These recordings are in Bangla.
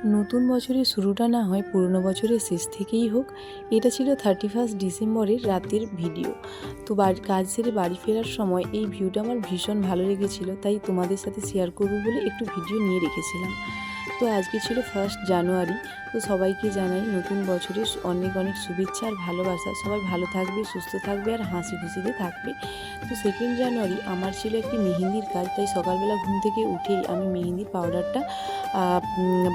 নতুন বছরের শুরুটা না হয় পুরনো বছরের শেষ থেকেই হোক। এটা ছিল 31 ডিসেম্বরের রাতের ভিডিও। তো কাজ সেরে বাড়ি ফেরার সময় এই ভিউটা আমার ভীষণ ভালো লেগেছিল, তাই তোমাদের সাথে শেয়ার করব বলে একটু ভিডিও নিয়ে রেখেছিলাম। তো আজকে ছিল 1 জানুয়ারি। তো সবাইকে জানাই নতুন বছরের অনেক অনেক শুভেচ্ছা আর ভালোবাসা। সবাই ভালো থাকবে, সুস্থ থাকবে আর হাসি খুশিতে থাকবে। তো 2 জানুয়ারি আমার ছিল একটি মেহেন্দির কাজ, তাই সকালবেলা ঘুম থেকে উঠেই আমি মেহেন্দির পাউডারটা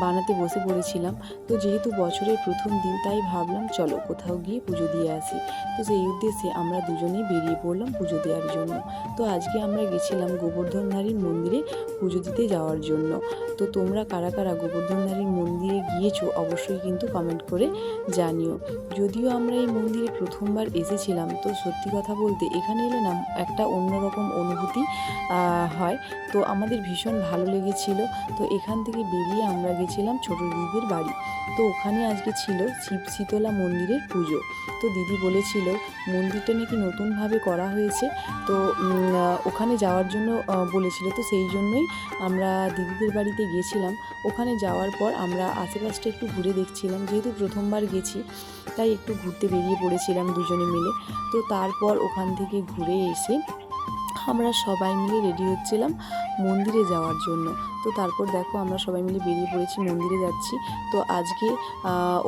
বানাতে বসে পড়েছিলাম। তো যেহেতু বছরের প্রথম দিন, তাই ভাবলাম চলো কোথাও গিয়ে পুজো দিয়ে আসি। তো সেই উদ্দেশ্যে আমরা দুজনেই বেরিয়ে পড়লাম পুজো দেওয়ার জন্য। তো আজকে আমরা গেছিলাম গোবর্ধনধারীর মন্দিরে পুজো দিতে যাওয়ার জন্য। তো তোমরা কারা কারা গোবর্ধনধারীর মন্দিরে গিয়েছো অবশ্যই কিন্তু কমেন্ট করে জানিও। যদিও আমরা এই মন্দিরে প্রথমবার এসেছিলাম, তো সত্যি কথা বলতে এখানে এলে না একটা অন্যরকম অনুভূতি হয়। তো আমাদের ভীষণ ভালো লেগেছিল। তো এখান থেকে বেরিয়ে আমরা গেছিলাম ছোটো দিদিদের বাড়ি। তো ওখানে আজকে ছিল শিব শীতলা মন্দিরের পুজো। তো দিদি বলেছিল মন্দিরটা নাকি নতুনভাবে করা হয়েছে, তো ওখানে যাওয়ার জন্য বলেছিল। তো সেই জন্যই আমরা দিদিদের বাড়িতে গিয়েছিলাম। ওখানে যাওয়ার পর আমরা আশেপাশটা একটু ঘুরে দেখছিলাম, যেহেতু প্রথমবার গেছি তাই একটু ঘুরতে বেরিয়ে পড়েছিলাম দুজনে মিলে। তো তারপর ওখান থেকে ঘুরে এসে আমরা সবাই মিলে রেডি হচ্ছিলাম মন্দিরে যাওয়ার জন্য। তো তারপর দেখো আমরা সবাই মিলে বেরিয়ে পড়েছি, মন্দিরে যাচ্ছি। তো আজকে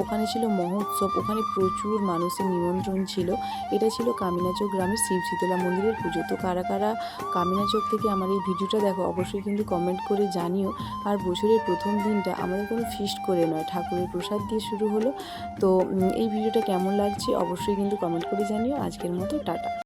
ওখানে ছিল মহোৎসব, ওখানে প্রচুর মানুষের নিমন্ত্রণ ছিল। এটা ছিল কামিনাচক গ্রামের শিব শীতলা মন্দিরের পুজো। তো কারা কারা কামিনাচক থেকে আমার এই ভিডিওটা দেখো অবশ্যই কিন্তু কমেন্ট করে জানিও। আর বছরের প্রথম দিনটা আমাদের কোনো ফিস্ট করে নয়, ঠাকুরের প্রসাদ দিয়ে শুরু হলো। তো এই ভিডিওটা কেমন লাগছে অবশ্যই কিন্তু কমেন্ট করে জানিও। আজকের মতো টাটা।